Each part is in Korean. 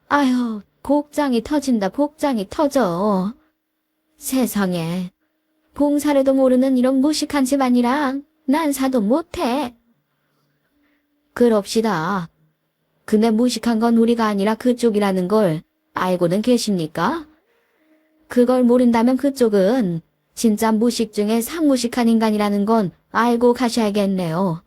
아휴, 복장이 터진다, 복장이 터져. 세상에. 봉사래도 모르는 이런 무식한 집안이랑 난 사도 못해. 그럽시다. 근데 무식한 건 우리가 아니라 그쪽이라는 걸 알고는 계십니까? 그걸 모른다면 그쪽은 진짜 무식 중에 상무식한 인간이라는 건 알고 가셔야겠네요.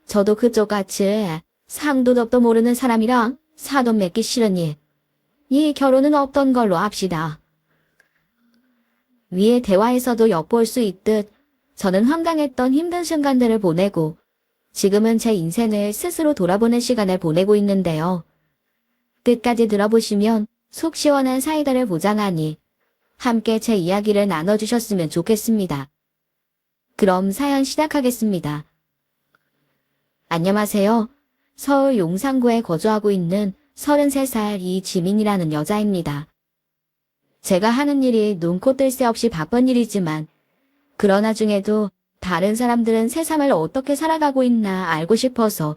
저도 그쪽같이 상도 덕도 모르는 사람이랑 사돈 맺기 싫으니 이 결혼은 없던 걸로 합시다. 위의 대화에서도 엿볼 수 있듯 저는 황당했던 힘든 순간들을 보내고 지금은 제 인생을 스스로 돌아보는 시간을 보내고 있는데요. 끝까지 들어보시면 속 시원한 사이다를 보장하니 함께 제 이야기를 나눠주셨으면 좋겠습니다. 그럼 사연 시작하겠습니다. 안녕하세요. 서울 용산구에 거주하고 있는 33살 이지민이라는 여자입니다. 제가 하는 일이 눈코 뜰 새 없이 바쁜 일이지만 그러나 중에도 다른 사람들은 세상을 어떻게 살아가고 있나 알고 싶어서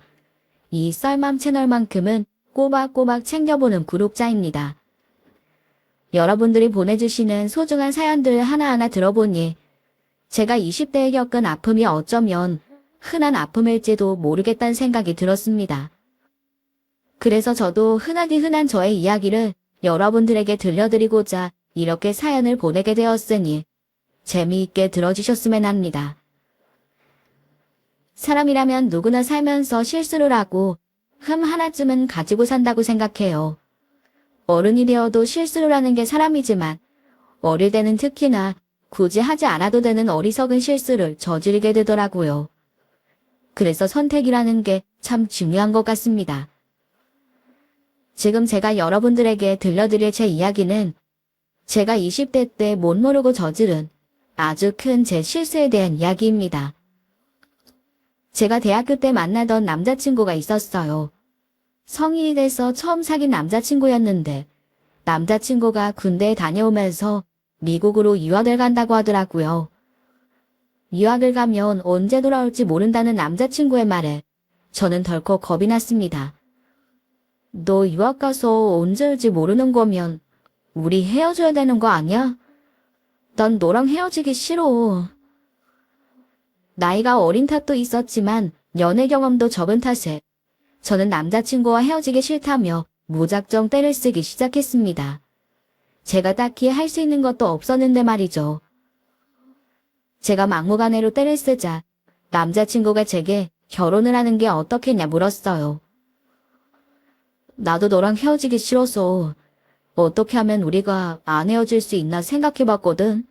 이 썰맘 채널만큼은 꼬박꼬박 챙겨보는 구독자입니다. 여러분들이 보내주시는 소중한 사연들 하나하나 들어보니 제가 20대에 겪은 아픔이 어쩌면 흔한 아픔일지도 모르겠다는 생각이 들었습니다. 그래서 저도 흔하디 흔한 저의 이야기를 여러분들에게 들려드리고자 이렇게 사연을 보내게 되었으니 재미있게 들어주셨으면 합니다. 사람이라면 누구나 살면서 실수를 하고 흠 하나쯤은 가지고 산다고 생각해요. 어른이 되어도 실수를 하는 게 사람이지만 어릴 때는 특히나 굳이 하지 않아도 되는 어리석은 실수를 저지르게 되더라고요. 그래서 선택이라는 게 참 중요한 것 같습니다. 지금 제가 여러분들에게 들려드릴 제 이야기는 제가 20대 때 못 모르고 저지른 아주 큰 제 실수에 대한 이야기입니다. 제가 대학교 때 만나던 남자친구가 있었어요. 성인이 돼서 처음 사귄 남자친구였는데 남자친구가 군대에 다녀오면서 미국으로 유학을 간다고 하더라고요. 유학을 가면 언제 돌아올지 모른다는 남자친구의 말에 저는 덜컥 겁이 났습니다. 너 유학 가서 언제 올지 모르는 거면 우리 헤어져야 되는 거 아니야? 난 너랑 헤어지기 싫어. 나이가 어린 탓도 있었지만 연애 경험도 적은 탓에 저는 남자친구와 헤어지기 싫다며 무작정 떼를 쓰기 시작했습니다. 제가 딱히 할 수 있는 것도 없었는데 말이죠. 제가 막무가내로 떼를 쓰자 남자친구가 제게 결혼을 하는 게 어떻겠냐 물었어요. 나도 너랑 헤어지기 싫어서 어떻게 하면 우리가 안 헤어질 수 있나 생각해봤거든.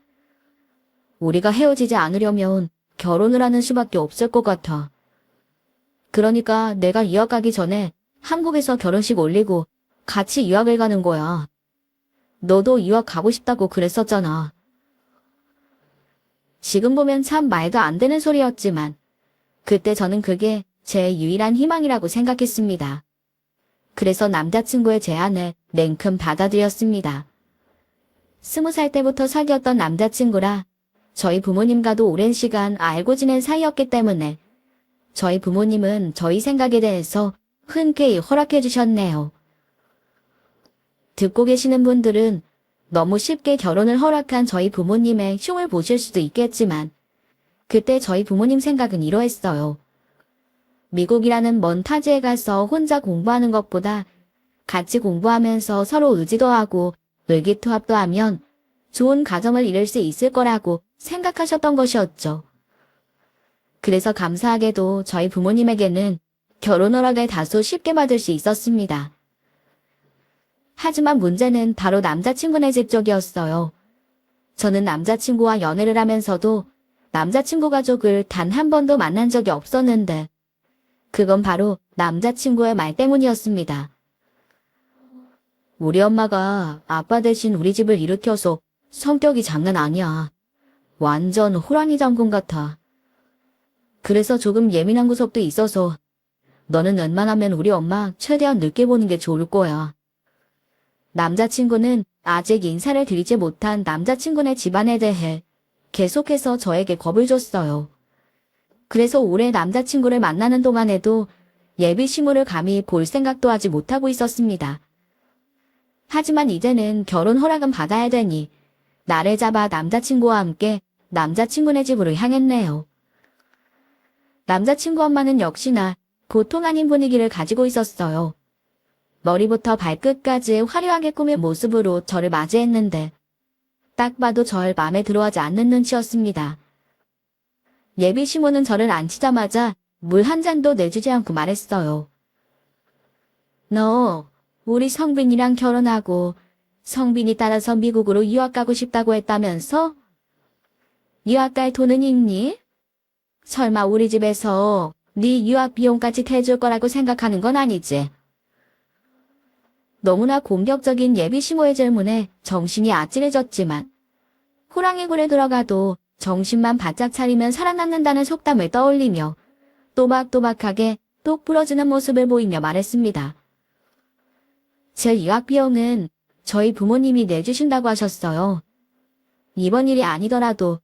우리가 헤어지지 않으려면 결혼을 하는 수밖에 없을 것 같아. 그러니까 내가 유학 가기 전에 한국에서 결혼식 올리고 같이 유학을 가는 거야. 너도 유학 가고 싶다고 그랬었잖아. 지금 보면 참 말도 안 되는 소리였지만 그때 저는 그게 제 유일한 희망이라고 생각했습니다. 그래서 남자친구의 제안을 냉큼 받아들였습니다. 20살 때부터 사귀었던 남자친구라 저희 부모님과도 오랜 시간 알고 지낸 사이였기 때문에 저희 부모님은 저희 생각에 대해서 흔쾌히 허락해 주셨네요. 듣고 계시는 분들은 너무 쉽게 결혼을 허락한 저희 부모님의 흉을 보실 수도 있겠지만 그때 저희 부모님 생각은 이러했어요. 미국이라는 먼 타지에 가서 혼자 공부하는 것보다 같이 공부하면서 서로 의지도 하고 의기투합도 하면 좋은 가정을 이룰 수 있을 거라고 생각하셨던 것이었죠. 그래서 감사하게도 저희 부모님에게는 결혼 허락을 다소 쉽게 받을 수 있었습니다. 하지만 문제는 바로 남자친구네 집 쪽이었어요. 저는 남자친구와 연애를 하면서도 남자친구 가족을 단 한 번도 만난 적이 없었는데 그건 바로 남자친구의 말 때문이었습니다. 우리 엄마가 아빠 대신 우리 집을 일으켜서 성격이 장난 아니야. 완전 호랑이 장군 같아. 그래서 조금 예민한 구석도 있어서 너는 웬만하면 우리 엄마 최대한 늦게 보는 게 좋을 거야. 남자친구는 아직 인사를 드리지 못한 남자친구네 집안에 대해 계속해서 저에게 겁을 줬어요. 그래서 올해 남자친구를 만나는 동안에도 예비 시모를 감히 볼 생각도 하지 못하고 있었습니다. 하지만 이제는 결혼 허락은 받아야 되니 나를 잡아 남자친구와 함께 남자친구네 집으로 향했네요. 남자친구 엄마는 역시나 보통 아닌 분위기를 가지고 있었어요. 머리부터 발끝까지 화려하게 꾸민 모습으로 저를 맞이했는데 딱 봐도 절 마음에 들어하지 않는 눈치였습니다. 예비 시모는 저를 앉히자마자 물 한 잔도 내주지 않고 말했어요. 너 우리 성빈이랑 결혼하고 성빈이 따라서 미국으로 유학 가고 싶다고 했다면서? 유학 갈 돈은 있니? 설마 우리 집에서 네 유학 비용까지 대줄 거라고 생각하는 건 아니지? 너무나 공격적인 예비 시모의 질문에 정신이 아찔해졌지만 호랑이 굴에 들어가도 정신만 바짝 차리면 살아남는다는 속담을 떠올리며 또박또박하게 똑 부러지는 모습을 보이며 말했습니다. 제 유학 비용은 저희 부모님이 내주신다고 하셨어요. 이번 일이 아니더라도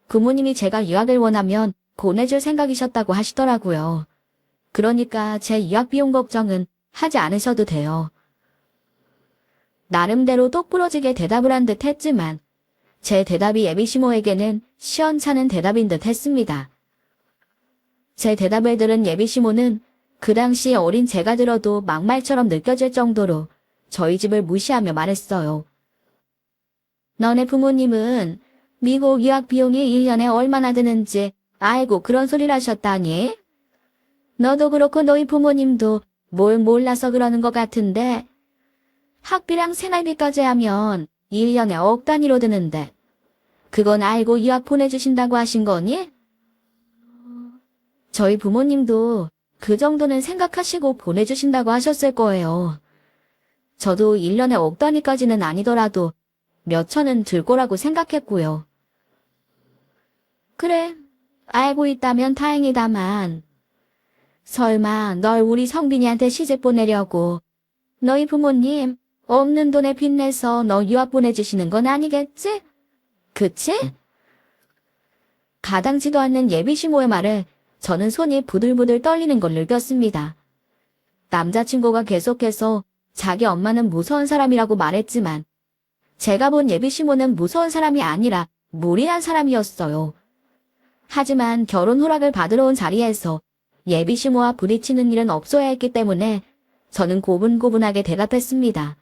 부모님이 제가 유학을 원하면 보내줄 생각이셨다고 하시더라고요. 그러니까 제 유학 비용 걱정은 하지 않으셔도 돼요. 나름대로 똑부러지게 대답을 한 듯 했지만 제 대답이 예비 시모에게는 시원찮은 대답인 듯 했습니다. 제 대답을 들은 예비 시모는 그 당시 어린 제가 들어도 막말처럼 느껴질 정도로 저희 집을 무시하며 말했어요. 너네 부모님은 미국 유학 비용이 1년에 얼마나 드는지 알고 그런 소리를 하셨다니? 너도 그렇고 너희 부모님도 뭘 몰라서 그러는 것 같은데 학비랑 생활비까지 하면 1년에 억 단위로 드는데 그건 알고 유학 보내주신다고 하신 거니? 저희 부모님도 그 정도는 생각하시고 보내주신다고 하셨을 거예요. 저도 1년에 억 단위까지는 아니더라도 몇 천은 들 거라고 생각했고요. 그래, 알고 있다면 다행이다만 설마 널 우리 성빈이한테 시집 보내려고 너희 부모님 없는 돈에 빚내서 너 유학 보내주시는 건 아니겠지? 그치? 가당치도 않는 예비 시모의 말에 저는 손이 부들부들 떨리는 걸 느꼈습니다. 남자친구가 계속해서 자기 엄마는 무서운 사람이라고 말했지만 제가 본 예비 시모는 무서운 사람이 아니라 무리한 사람이었어요. 하지만 결혼 허락을 받으러 온 자리에서 예비 시모와 부딪히는 일은 없어야 했기 때문에 저는 고분고분하게 대답했습니다.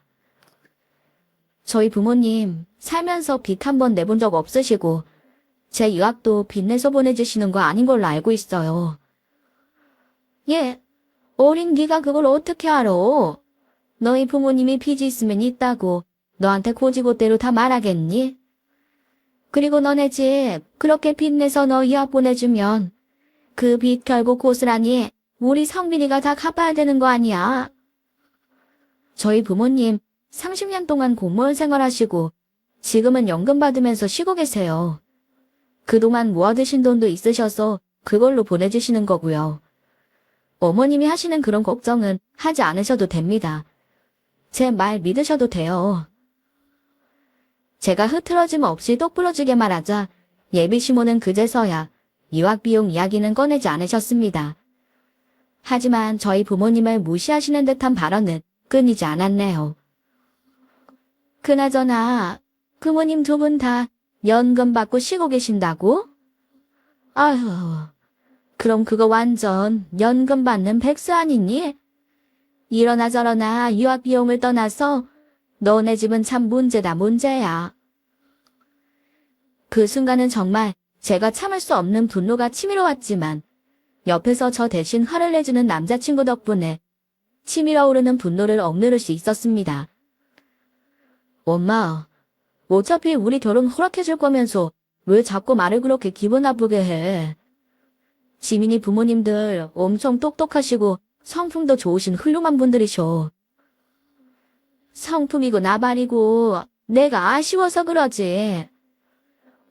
저희 부모님 살면서 빚 한 번 내본 적 없으시고 제 유학도 빚내서 보내주시는 거 아닌 걸로 알고 있어요. 예, 어린 네가 그걸 어떻게 알아? 너희 부모님이 빚이 있으면 있다고 너한테 고지고대로 다 말하겠니? 그리고 너네 집 그렇게 빚내서 너 유학 보내주면 그 빚 결국 고스란히 우리 성빈이가 다 갚아야 되는 거 아니야? 저희 부모님 30년 동안 공무원 생활하시고 지금은 연금 받으면서 쉬고 계세요. 그동안 모아두신 돈도 있으셔서 그걸로 보내주시는 거고요. 어머님이 하시는 그런 걱정은 하지 않으셔도 됩니다. 제 말 믿으셔도 돼요. 제가 흐트러짐 없이 똑부러지게 말하자 예비 시모는 그제서야 유학 비용 이야기는 꺼내지 않으셨습니다. 하지만 저희 부모님을 무시하시는 듯한 발언은 끊이지 않았네요. 그나저나 부모님 두 분 다 연금 받고 쉬고 계신다고? 아휴, 그럼 그거 완전 연금 받는 백수 아니니? 이러나 저러나 유학 비용을 떠나서 너네 집은 참 문제다 문제야. 그 순간은 정말 제가 참을 수 없는 분노가 치밀어 왔지만 옆에서 저 대신 화를 내주는 남자친구 덕분에 치밀어 오르는 분노를 억누를 수 있었습니다. 엄마, 어차피 우리 결혼 허락해줄 거면서 왜 자꾸 말을 그렇게 기분 나쁘게 해? 지민이 부모님들 엄청 똑똑하시고 성품도 좋으신 훌륭한 분들이셔. 성품이고 나발이고 내가 아쉬워서 그러지.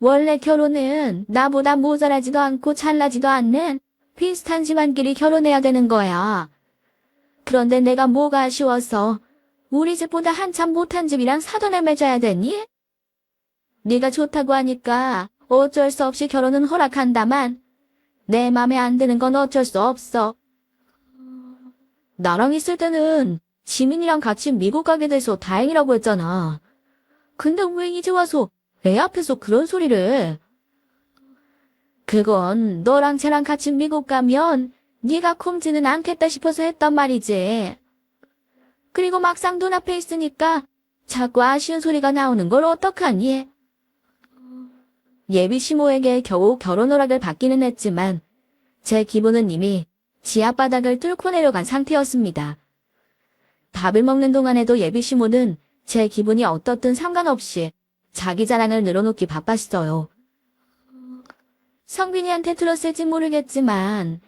원래 결혼은 나보다 모자라지도 않고 잘나지도 않는 비슷한 집안끼리 결혼해야 되는 거야. 그런데 내가 뭐가 아쉬워서 우리 집보다 한참 못한 집이랑 사돈을 맺어야 되니? 네가 좋다고 하니까 어쩔 수 없이 결혼은 허락한다만 내 맘에 안 드는 건 어쩔 수 없어. 나랑 있을 때는 지민이랑 같이 미국 가게 돼서 다행이라고 했잖아. 근데 왜 이제 와서 애 앞에서 그런 소리를 해? 그건 너랑 쟤랑 같이 미국 가면 네가 콤지는 않겠다 싶어서 했단 말이지. 그리고 막상 눈앞에 있으니까 자꾸 아쉬운 소리가 나오는 걸 어떡하니? 예비 시모에게 겨우 결혼 허락을 받기는 했지만 제 기분은 이미 지하바닥을 뚫고 내려간 상태였습니다. 밥을 먹는 동안에도 예비 시모는 제 기분이 어떻든 상관없이 자기 자랑을 늘어놓기 바빴어요. 성빈이한테 들었을지 모르겠지만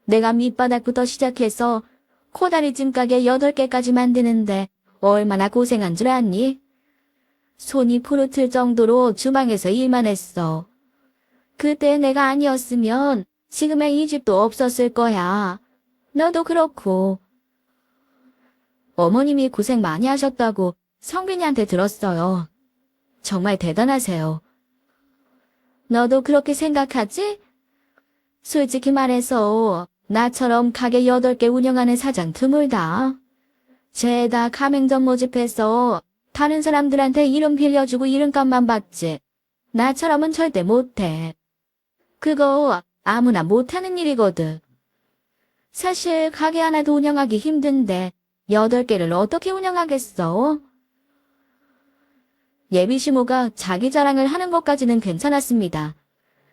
내가 밑바닥부터 시작해서 코다리 찜가게 8개까지 만드는데 얼마나 고생한 줄 아니? 손이 푸르틀 정도로 주방에서 일만 했어. 그때 내가 아니었으면 지금의 이 집도 없었을 거야. 너도 그렇고. 어머님이 고생 많이 하셨다고 성빈이한테 들었어요. 정말 대단하세요. 너도 그렇게 생각하지? 솔직히 말해서 나처럼 가게 8개 운영하는 사장 드물다. 죄다 가맹점 모집해서 다른 사람들한테 이름 빌려주고 이름값만 받지. 나처럼은 절대 못해. 그거 아무나 못하는 일이거든. 사실 가게 하나도 운영하기 힘든데 8개를 어떻게 운영하겠어? 예비 시모가 자기 자랑을 하는 것까지는 괜찮았습니다.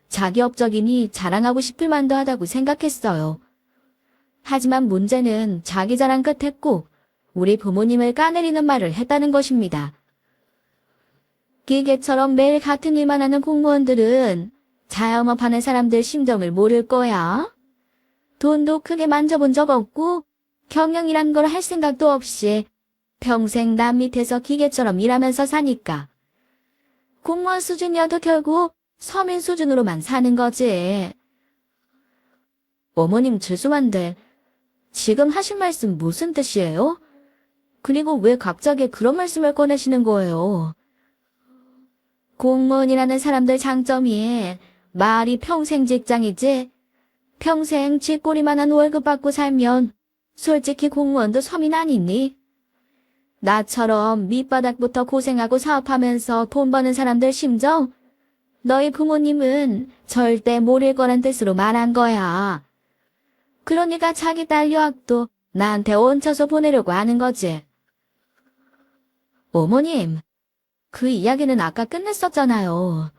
자기 업적이니 자랑하고 싶을 만도 하다고 생각했어요. 하지만 문제는 자기 자랑 끝에 꼭 우리 부모님을 까내리는 말을 했다는 것입니다. 기계처럼 매일 같은 일만 하는 공무원들은 자영업하는 사람들 심정을 모를 거야. 돈도 크게 만져본 적 없고 경영이란 걸 할 생각도 없이 평생 남 밑에서 기계처럼 일하면서 사니까. 공무원 수준이어도 결국 서민 수준으로만 사는 거지. 어머님 죄송한데 지금 하신 말씀 무슨 뜻이에요? 그리고 왜 갑자기 그런 말씀을 꺼내시는 거예요? 공무원이라는 사람들 장점이 말이 평생 직장이지. 평생 쥐꼬리만한 월급 받고 살면 솔직히 공무원도 서민 아니니? 나처럼 밑바닥부터 고생하고 사업하면서 돈 버는 사람들 심정? 너희 부모님은 절대 모를 거란 뜻으로 말한 거야. 그러니까 자기 딸 유학도 나한테 얹혀서 보내려고 하는 거지. 어머님, 그 이야기는 아까 끝냈었잖아요.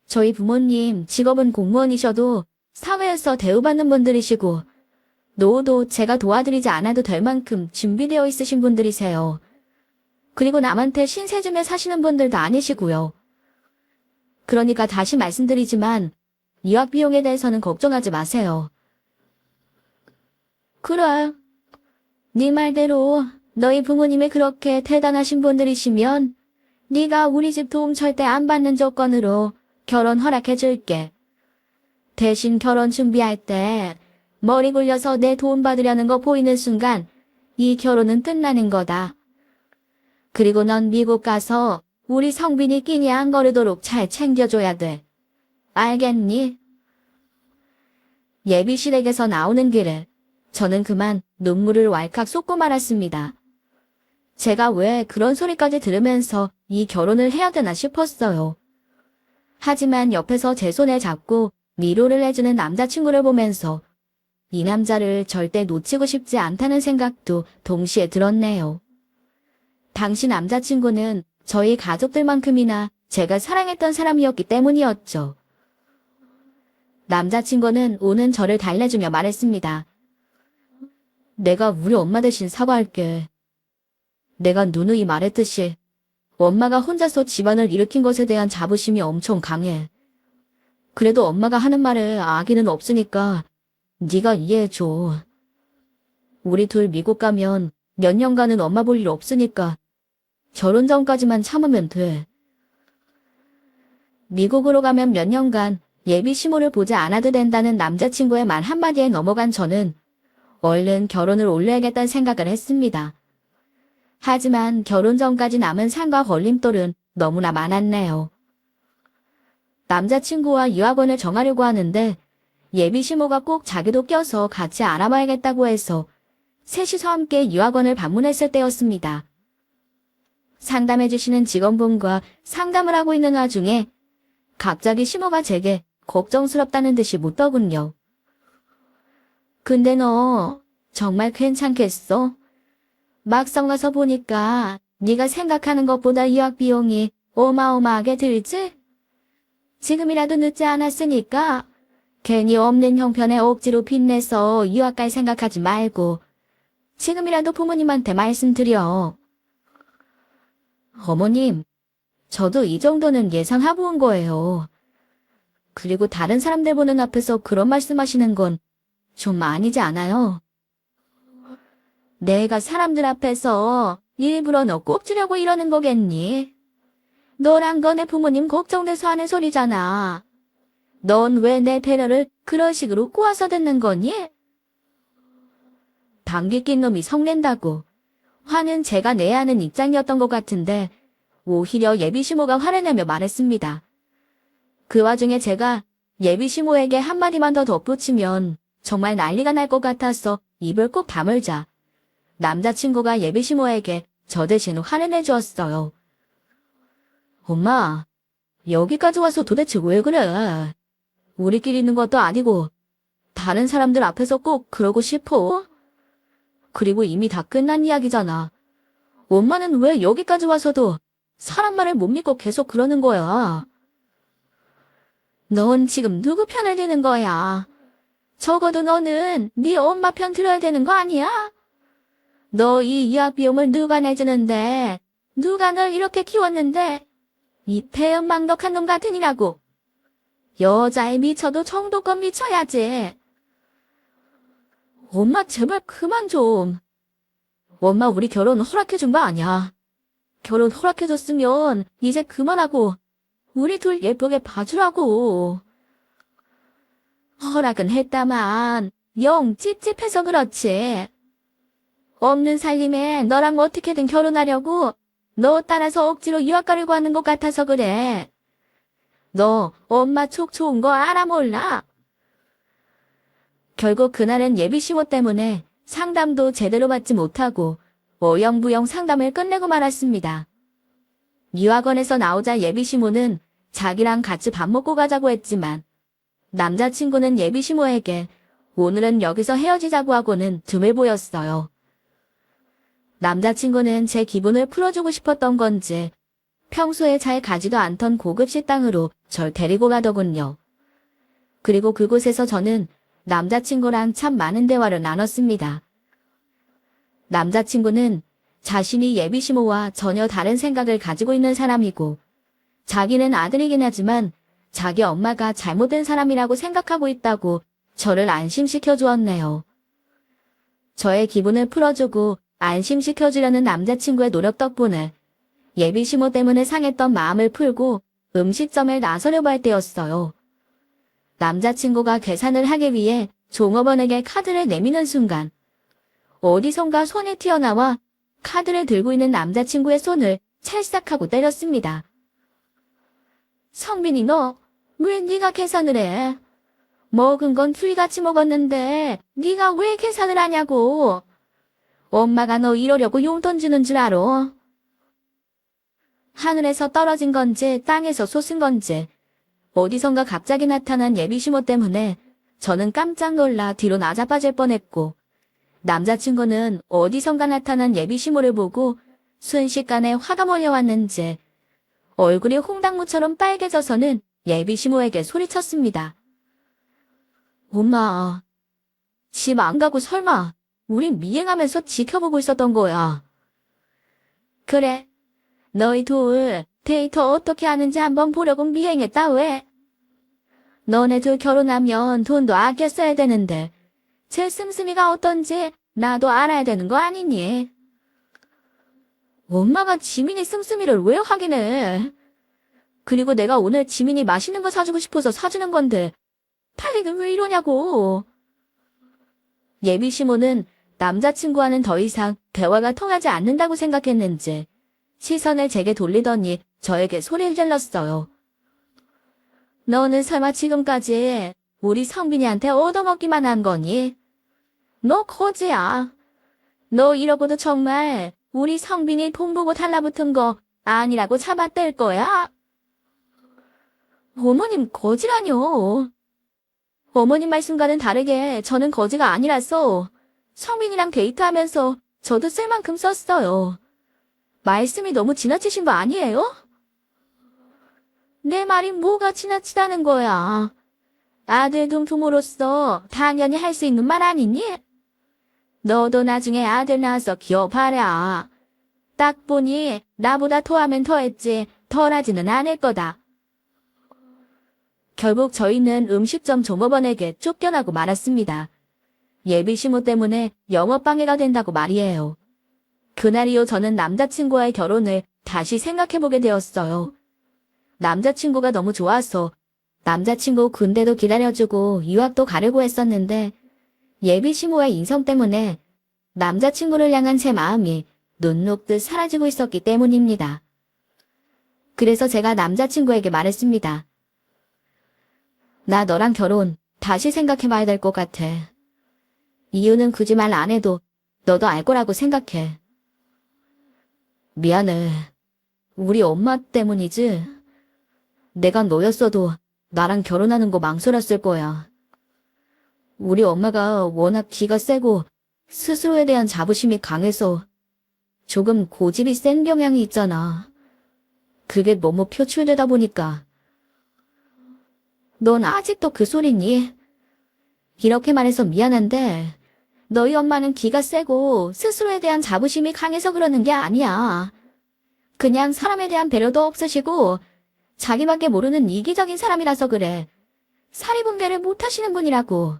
저희 부모님 직업은 공무원이셔도 사회에서 대우받는 분들이시고 노후도 제가 도와드리지 않아도 될 만큼 준비되어 있으신 분들이세요. 그리고 남한테 신세지며 사시는 분들도 아니시고요. 그러니까 다시 말씀드리지만 유학 비용에 대해서는 걱정하지 마세요. 그래. 네 말대로 너희 부모님이 그렇게 대단하신 분들이시면 네가 우리 집 도움 절대 안 받는 조건으로 결혼 허락해줄게. 대신 결혼 준비할 때 머리 굴려서 내 도움 받으려는 거 보이는 순간 이 결혼은 끝나는 거다. 그리고 넌 미국 가서 우리 성빈이 끼니 안 거르도록 잘 챙겨줘야 돼. 알겠니? 예비실에게서 나오는 길에 저는 그만 눈물을 왈칵 쏟고 말았습니다. 제가 왜 그런 소리까지 들으면서 이 결혼을 해야 되나 싶었어요. 하지만 옆에서 제 손을 잡고 위로를 해주는 남자친구를 보면서 이 남자를 절대 놓치고 싶지 않다는 생각도 동시에 들었네요. 당시 남자친구는 저희 가족들만큼이나 제가 사랑했던 사람이었기 때문이었죠. 남자친구는 우는 저를 달래주며 말했습니다. 내가 우리 엄마 대신 사과할게. 내가 누누이 말했듯이 엄마가 혼자서 집안을 일으킨 것에 대한 자부심이 엄청 강해. 그래도 엄마가 하는 말에 악의는 없으니까 네가 이해해줘. 우리 둘 미국 가면 몇 년간은 엄마 볼 일 없으니까 결혼 전까지만 참으면 돼. 미국으로 가면 몇 년간 예비 시모를 보지 않아도 된다는 남자친구의 말 한마디에 넘어간 저는 얼른 결혼을 올려야겠다는 생각을 했습니다. 하지만 결혼 전까지 남은 산과 걸림돌은 너무나 많았네요. 남자친구와 유학원을 정하려고 하는데 예비 시모가 꼭 자기도 껴서 같이 알아봐야겠다고 해서 셋이서 함께 유학원을 방문했을 때였습니다. 상담해주시는 직원분과 상담을 하고 있는 와중에 갑자기 시모가 제게 걱정스럽다는 듯이 묻더군요. 근데 너 정말 괜찮겠어? 막상 가서 보니까 네가 생각하는 것보다 유학 비용이 어마어마하게 들지? 지금이라도 늦지 않았으니까 괜히 없는 형편에 억지로 빚내서 유학 갈 생각하지 말고 지금이라도 부모님한테 말씀드려. 어머님, 저도 이 정도는 예상하고 온 거예요. 그리고 다른 사람들 보는 앞에서 그런 말씀하시는 건 좀 아니지 않아요? 내가 사람들 앞에서 일부러 너 꼽주려고 이러는 거겠니? 너란 거 내 부모님 걱정돼서 하는 소리잖아. 넌 왜 내 배려를 그런 식으로 꼬아서 듣는 거니? 방귀 낀 놈이 성낸다고 화는 제가 내야 하는 입장이었던 것 같은데 오히려 예비시모가 화를 내며 말했습니다. 그 와중에 제가 예비시모에게 한마디만 더 덧붙이면 정말 난리가 날 것 같아서 입을 꼭 다물자 남자친구가 예비시모에게 저 대신 화를 내주었어요. 엄마, 여기까지 와서 도대체 왜 그래? 우리끼리 있는 것도 아니고 다른 사람들 앞에서 꼭 그러고 싶어? 그리고 이미 다 끝난 이야기잖아. 엄마는 왜 여기까지 와서도 사람 말을 못 믿고 계속 그러는 거야? 넌 지금 누구 편을 드는 거야? 적어도 너는 네 엄마 편 들어야 되는 거 아니야? 너 이 유학 비용을 누가 내주는데? 누가 널 이렇게 키웠는데? 이 배은망덕한 놈 같으니라고. 여자에 미쳐도 정도껏 미쳐야지. 엄마 제발 그만 좀. 엄마 우리 결혼 허락해준 거 아니야. 결혼 허락해줬으면 이제 그만하고 우리 둘 예쁘게 봐주라고. 허락은 했다만 영 찝찝해서 그렇지. 없는 살림에 너랑 어떻게든 결혼하려고 너 따라서 억지로 유학 가려고 하는 것 같아서 그래. 너 엄마 촉 좋은 거 알아 몰라? 결국 그날은 예비시모 때문에 상담도 제대로 받지 못하고 어영부영 상담을 끝내고 말았습니다. 유학원에서 나오자 예비시모는 자기랑 같이 밥 먹고 가자고 했지만 남자친구는 예비시모에게 오늘은 여기서 헤어지자고 하고는 뜸해 보였어요. 남자친구는 제 기분을 풀어주고 싶었던 건지 평소에 잘 가지도 않던 고급 식당으로 절 데리고 가더군요. 그리고 그곳에서 저는 남자친구랑 참 많은 대화를 나눴습니다. 남자친구는 자신이 예비시모와 전혀 다른 생각을 가지고 있는 사람이고 자기는 아들이긴 하지만 자기 엄마가 잘못된 사람이라고 생각하고 있다고 저를 안심시켜 주었네요. 저의 기분을 풀어주고 안심시켜주려는 남자친구의 노력 덕분에 예비시모 때문에 상했던 마음을 풀고 음식점에 나서려고 할 때였어요. 남자친구가 계산을 하기 위해 종업원에게 카드를 내미는 순간 어디선가 손이 튀어나와 카드를 들고 있는 남자친구의 손을 찰싹하고 때렸습니다. 성빈이 너 왜 네가 계산을 해? 먹은 건 둘이 같이 먹었는데 네가 왜 계산을 하냐고. 엄마가 너 이러려고 용돈 주는 줄 알아? 하늘에서 떨어진 건지 땅에서 솟은 건지 어디선가 갑자기 나타난 예비시모 때문에 저는 깜짝 놀라 뒤로 나자빠질 뻔했고 남자친구는 어디선가 나타난 예비시모를 보고 순식간에 화가 몰려왔는지 얼굴이 홍당무처럼 빨개져서는 예비시모에게 소리쳤습니다. 엄마, 집 안 가고 설마 우린 미행하면서 지켜보고 있었던 거야. 그래, 너희 둘 데이트 어떻게 하는지 한번 보려고 미행했다 왜? 너네 둘 결혼하면 돈도 아껴 써야 되는데 제 씀씀이가 어떤지 나도 알아야 되는 거 아니니? 엄마가 지민이 씀씀이를 왜 확인해? 그리고 내가 오늘 지민이 맛있는 거 사주고 싶어서 사주는 건데 팔리는 왜 이러냐고. 예비시모는 남자친구와는 더 이상 대화가 통하지 않는다고 생각했는지 시선을 제게 돌리더니 저에게 소리를 질렀어요. 너는 설마 지금까지 우리 성빈이한테 얻어먹기만 한 거니? 너 거지야. 너 이러고도 정말 우리 성빈이 돈 보고 달라붙은 거 아니라고 잡아뗄 거야? 어머님 거지라뇨. 어머님 말씀과는 다르게 저는 거지가 아니라서 성빈이랑 데이트하면서 저도 쓸 만큼 썼어요. 말씀이 너무 지나치신 거 아니에요? 내 말이 뭐가 지나치다는 거야. 아들 둔 부모로서 당연히 할 수 있는 말 아니니? 너도 나중에 아들 낳아서 기어봐라. 딱 보니 나보다 더하면 더했지 덜하지는 않을 거다. 결국 저희는 음식점 종업원에게 쫓겨나고 말았습니다. 예비 시모 때문에 영업방해가 된다고 말이에요. 그날 이후 저는 남자친구와의 결혼을 다시 생각해보게 되었어요. 남자친구가 너무 좋아서 남자친구 군대도 기다려주고 유학도 가려고 했었는데 예비 시모의 인성 때문에 남자친구를 향한 제 마음이 눈 녹듯 사라지고 있었기 때문입니다. 그래서 제가 남자친구에게 말했습니다. 나 너랑 결혼 다시 생각해봐야 될 것 같아. 이유는 굳이 말 안 해도 너도 알 거라고 생각해. 미안해. 우리 엄마 때문이지. 내가 너였어도 나랑 결혼하는 거 망설였을 거야. 우리 엄마가 워낙 기가 세고 스스로에 대한 자부심이 강해서 조금 고집이 센 경향이 있잖아. 그게 너무 표출되다 보니까. 넌 아직도 그 소리니? 이렇게 말해서 미안한데 너희 엄마는 기가 세고 스스로에 대한 자부심이 강해서 그러는 게 아니야. 그냥 사람에 대한 배려도 없으시고 자기밖에 모르는 이기적인 사람이라서 그래. 사리분별을 못하시는 분이라고.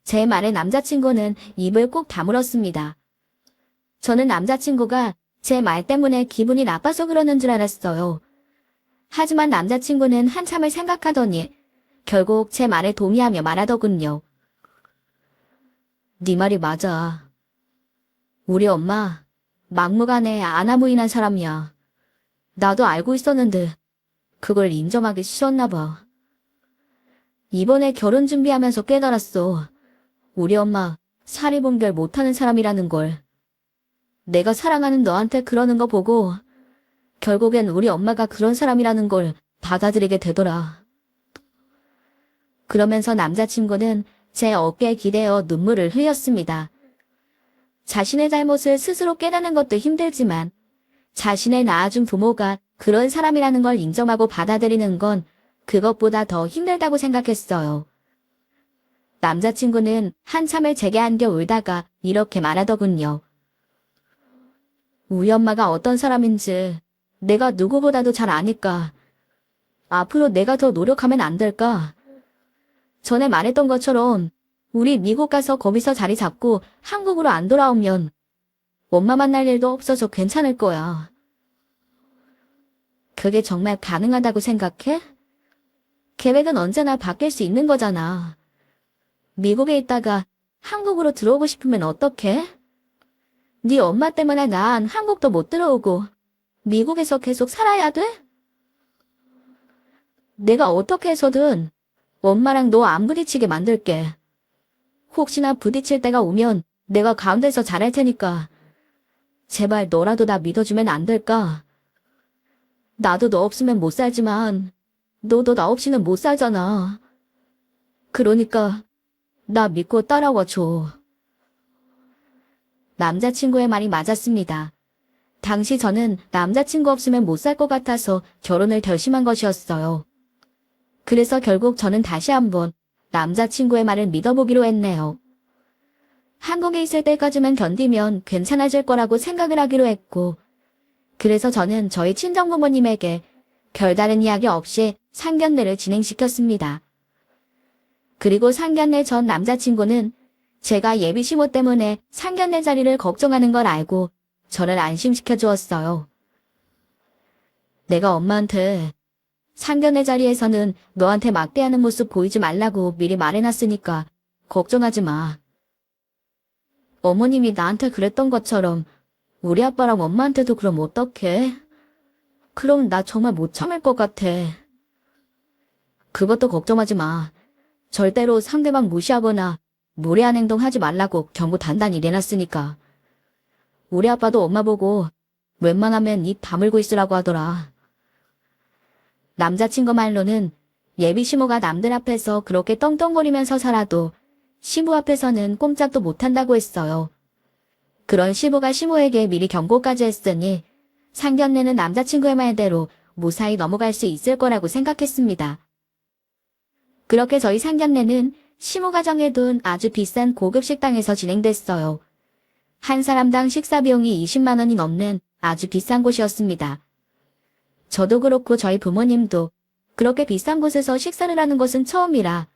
제 말에 남자친구는 입을 꼭 다물었습니다. 저는 남자친구가 제 말 때문에 기분이 나빠서 그러는 줄 알았어요. 하지만 남자친구는 한참을 생각하더니 결국 제 말에 동의하며 말하더군요. 네 말이 맞아. 우리 엄마 막무가내 아나무인한 사람이야. 나도 알고 있었는데 그걸 인정하기 싫었나 봐. 이번에 결혼 준비하면서 깨달았어. 우리 엄마 사리분별 못하는 사람이라는 걸. 내가 사랑하는 너한테 그러는 거 보고 결국엔 우리 엄마가 그런 사람이라는 걸 받아들이게 되더라. 그러면서 남자친구는 제 어깨에 기대어 눈물을 흘렸습니다. 자신의 잘못을 스스로 깨닫는 것도 힘들지만 자신을 낳아준 부모가 그런 사람이라는 걸 인정하고 받아들이는 건 그것보다 더 힘들다고 생각했어요. 남자친구는 한참을 제게 안겨 울다가 이렇게 말하더군요. 우리 엄마가 어떤 사람인지 내가 누구보다도 잘 아니까 앞으로 내가 더 노력하면 안 될까? 전에 말했던 것처럼 우리 미국 가서 거기서 자리 잡고 한국으로 안 돌아오면 엄마 만날 일도 없어서 괜찮을 거야. 그게 정말 가능하다고 생각해? 계획은 언제나 바뀔 수 있는 거잖아. 미국에 있다가 한국으로 들어오고 싶으면 어떡해? 네 엄마 때문에 난 한국도 못 들어오고 미국에서 계속 살아야 돼? 내가 어떻게 해서든 엄마랑 너 안 부딪히게 만들게. 혹시나 부딪힐 때가 오면 내가 가운데서 잘할 테니까 제발 너라도 나 믿어주면 안 될까? 나도 너 없으면 못 살지만 너도 나 없이는 못 살잖아. 그러니까 나 믿고 따라와 줘. 남자친구의 말이 맞았습니다. 당시 저는 남자친구 없으면 못 살 것 같아서 결혼을 결심한 것이었어요. 그래서 결국 저는 다시 한번 남자친구의 말을 믿어보기로 했네요. 한국에 있을 때까지만 견디면 괜찮아질 거라고 생각을 하기로 했고, 그래서 저는 저희 친정부모님에게 별다른 이야기 없이 상견례를 진행시켰습니다. 그리고 상견례 전 남자친구는 제가 예비 시모 때문에 상견례 자리를 걱정하는 걸 알고 저를 안심시켜 주었어요. 내가 엄마한테 상견례 자리에서는 너한테 막대하는 모습 보이지 말라고 미리 말해놨으니까 걱정하지 마. 어머님이 나한테 그랬던 것처럼 우리 아빠랑 엄마한테도 그럼 어떡해? 그럼 나 정말 못 참을 것 같아. 그것도 걱정하지 마. 절대로 상대방 무시하거나 무례한 행동 하지 말라고 경고 단단히 내놨으니까. 우리 아빠도 엄마 보고 웬만하면 입 다물고 있으라고 하더라. 남자친구 말로는 예비 시모가 남들 앞에서 그렇게 떵떵거리면서 살아도 시부 앞에서는 꼼짝도 못한다고 했어요. 그런 시부가 시모에게 미리 경고까지 했으니 상견례는 남자친구의 말대로 무사히 넘어갈 수 있을 거라고 생각했습니다. 그렇게 저희 상견례는 시모가 정해둔 아주 비싼 고급 식당에서 진행됐어요. 한 사람당 식사 비용이 20만 원이 넘는 아주 비싼 곳이었습니다. 저도 그렇고 저희 부모님도 그렇게 비싼 곳에서 식사를 하는 것은 처음이라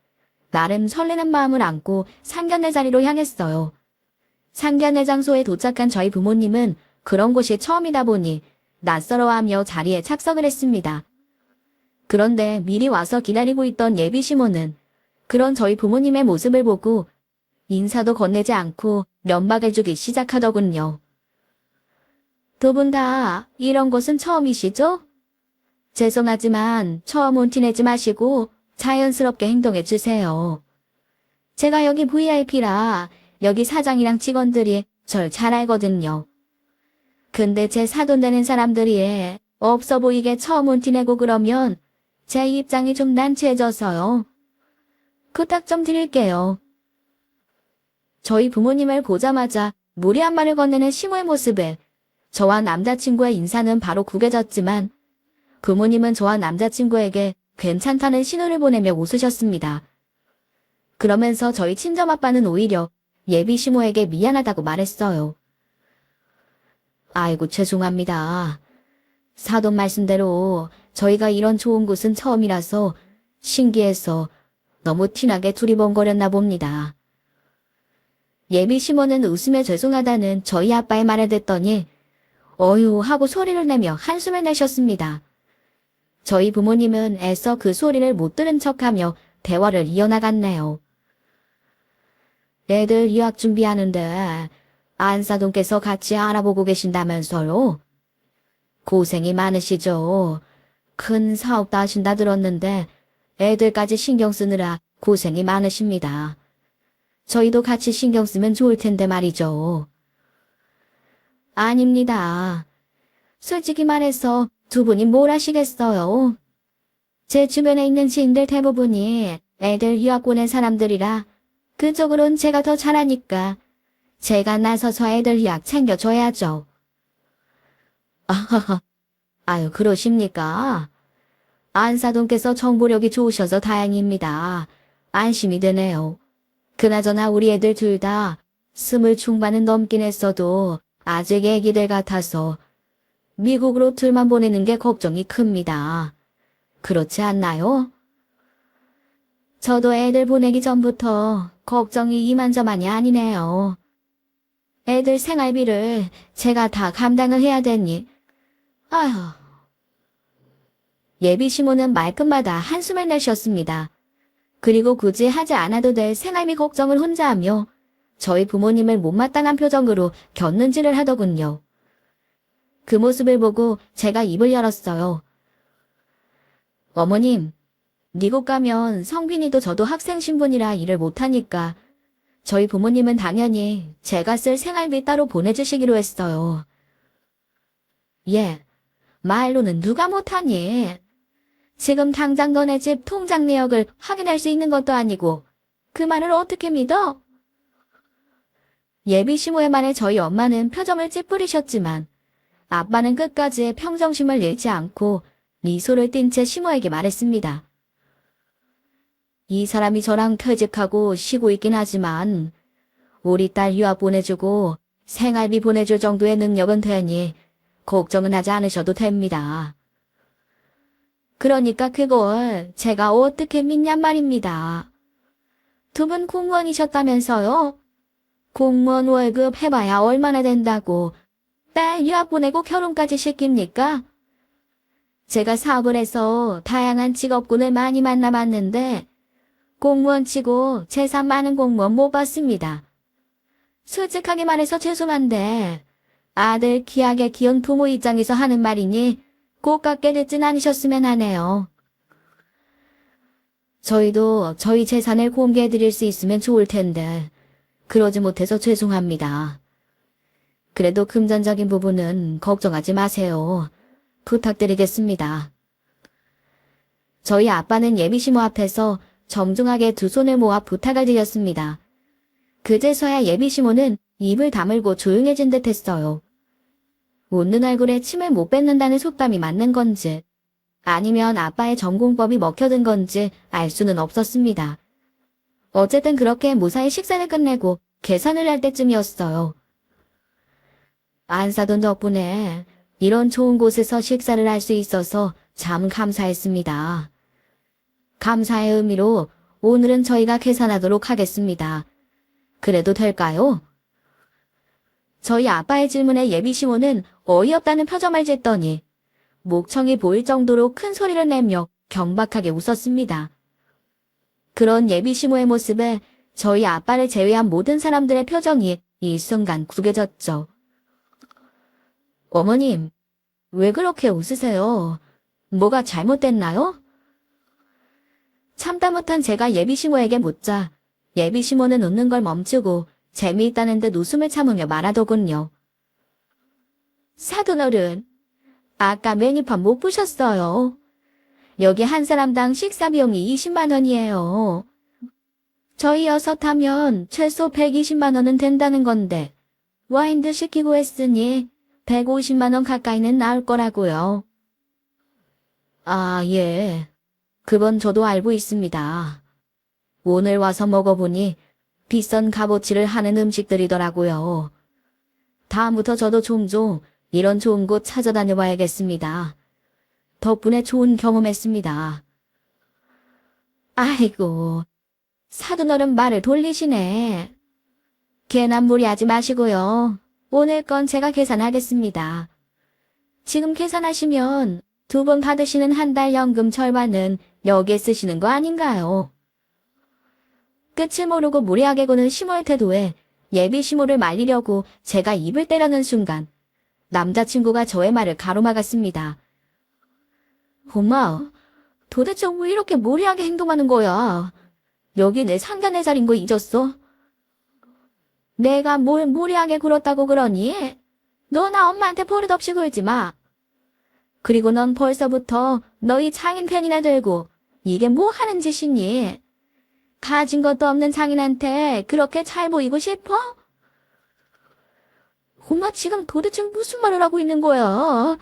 나름 설레는 마음을 안고 상견례 자리로 향했어요. 상견례 장소에 도착한 저희 부모님은 그런 곳이 처음이다 보니 낯설어하며 자리에 착석을 했습니다. 그런데 미리 와서 기다리고 있던 예비 시모는 그런 저희 부모님의 모습을 보고 인사도 건네지 않고 면박을 주기 시작하더군요. 두 분 다 이런 곳은 처음이시죠? 죄송하지만 처음 온 티 내지 마시고 자연스럽게 행동해 주세요. 제가 여기 VIP라 여기 사장이랑 직원들이 절 잘 알거든요. 근데 제 사돈 되는 사람들이 없어 보이게 처음 온 티 내고 그러면 제 입장이 좀 난처해져서요. 부탁 좀 드릴게요. 저희 부모님을 보자마자 무례한 말을 건네는 시모의 모습에 저와 남자친구의 인사는 바로 구겨졌지만 부모님은 저와 남자친구에게 괜찮다는 신호를 보내며 웃으셨습니다. 그러면서 저희 친정아빠는 오히려 예비 시모에게 미안하다고 말했어요. 아이고 죄송합니다. 사돈 말씀대로 저희가 이런 좋은 곳은 처음이라서 신기해서 너무 티나게 두리번거렸나 봅니다. 예비 시모는 웃으며 죄송하다는 저희 아빠의 말을 듣더니 어휴 하고 소리를 내며 한숨을 내셨습니다. 저희 부모님은 애써 그 소리를 못 들은 척하며 대화를 이어나갔네요. 애들 유학 준비하는데 안사돈께서 같이 알아보고 계신다면서요? 고생이 많으시죠? 큰 사업도 하신다 들었는데 애들까지 신경 쓰느라 고생이 많으십니다. 저희도 같이 신경 쓰면 좋을 텐데 말이죠. 아닙니다. 솔직히 말해서 두 분이 뭘 하시겠어요? 제 주변에 있는 지인들 대부분이 애들 유학 보낸 사람들이라 그쪽으론 제가 더 잘하니까 제가 나서서 애들 유학 챙겨줘야죠. 아하하, 아유 그러십니까? 안사돈께서 정보력이 좋으셔서 다행입니다. 안심이 되네요. 그나저나 우리 애들 둘 다 20 중반은 넘긴 했어도 아직 애기들 같아서 미국으로 둘만 보내는 게 걱정이 큽니다. 그렇지 않나요? 저도 애들 보내기 전부터 걱정이 이만저만이 아니네요. 애들 생활비를 제가 다 감당을 해야 되니 아휴. 예비 시모는 말끝마다 한숨을 내셨습니다. 그리고 굳이 하지 않아도 될 생활비 걱정을 혼자 하며 저희 부모님을 못마땅한 표정으로 곁눈질을 하더군요. 그 모습을 보고 제가 입을 열었어요. 어머님, 미국 가면 성빈이도 저도 학생 신분이라 일을 못하니까 저희 부모님은 당연히 제가 쓸 생활비 따로 보내주시기로 했어요. 예, 말로는 누가 못하니? 지금 당장 너네 집 통장 내역을 확인할 수 있는 것도 아니고 그 말을 어떻게 믿어? 예비 시모의 말에 저희 엄마는 표정을 찌푸리셨지만 아빠는 끝까지 평정심을 잃지 않고 미소를 띤 채 시모에게 말했습니다. 이 사람이 저랑 퇴직하고 쉬고 있긴 하지만 우리 딸 유학 보내주고 생활비 보내줄 정도의 능력은 되니 걱정은 하지 않으셔도 됩니다. 그러니까 그걸 제가 어떻게 믿냔 말입니다. 두 분 공무원이셨다면서요? 공무원 월급 해봐야 얼마나 된다고 딸 유학 보내고 결혼까지 시킵니까? 제가 사업을 해서 다양한 직업군을 많이 만나봤는데 공무원 치고 재산 많은 공무원 못 봤습니다. 솔직하게 말해서 죄송한데 아들 귀하게 키운 부모 입장에서 하는 말이니 고깝게 듣진 않으셨으면 하네요. 저희도 저희 재산을 공개해드릴 수 있으면 좋을 텐데 그러지 못해서 죄송합니다. 그래도 금전적인 부분은 걱정하지 마세요. 부탁드리겠습니다. 저희 아빠는 예비시모 앞에서 정중하게 두 손을 모아 부탁을 드렸습니다. 그제서야 예비시모는 입을 다물고 조용해진 듯 했어요. 웃는 얼굴에 침을 못 뱉는다는 속담이 맞는 건지 아니면 아빠의 전공법이 먹혀든 건지 알 수는 없었습니다. 어쨌든 그렇게 무사히 식사를 끝내고 계산을 할 때쯤이었어요. 안 사돈 덕분에 이런 좋은 곳에서 식사를 할 수 있어서 참 감사했습니다. 감사의 의미로 오늘은 저희가 계산하도록 하겠습니다. 그래도 될까요? 저희 아빠의 질문에 예비시모는 어이없다는 표정을 짓더니 목청이 보일 정도로 큰 소리를 내며 경박하게 웃었습니다. 그런 예비시모의 모습에 저희 아빠를 제외한 모든 사람들의 표정이 일순간 구겨졌죠. 어머님, 왜 그렇게 웃으세요? 뭐가 잘못됐나요? 참다 못한 제가 예비시모에게 묻자 예비시모는 웃는 걸 멈추고 재미있다는 듯 웃음을 참으며 말하더군요. 사돈어른, 아까 메뉴판 못 보셨어요. 여기 한 사람당 식사 비용이 20만 원이에요. 저희 6 하면 최소 120만 원은 된다는 건데 와인도 시키고 했으니 150만 원 가까이는 나올 거라고요. 아, 예. 그건 저도 알고 있습니다. 오늘 와서 먹어보니 비싼 값어치를 하는 음식들이더라고요. 다음부터 저도 종종 이런 좋은 곳 찾아다녀 봐야겠습니다. 덕분에 좋은 경험했습니다. 아이고, 사돈어른 말을 돌리시네. 괜한 무리하지 마시고요. 오늘 건 제가 계산하겠습니다. 지금 계산하시면 2번 받으시는 한 달 연금 절반은 여기에 쓰시는 거 아닌가요? 끝을 모르고 무리하게 구는 시모의 태도에 예비시모를 말리려고 제가 입을 때려는 순간 남자친구가 저의 말을 가로막았습니다. 엄마, 도대체 왜 이렇게 무리하게 행동하는 거야? 여기 내 상견례 자리인 거 잊었어? 내가 뭘 무리하게 굴었다고 그러니? 너나 엄마한테 버릇없이 굴지 마. 그리고 넌 벌써부터 너희 장인 팬이나 들고 이게 뭐 하는 짓이니? 가진 것도 없는 장인한테 그렇게 잘 보이고 싶어? 엄마 지금 도대체 무슨 말을 하고 있는 거야?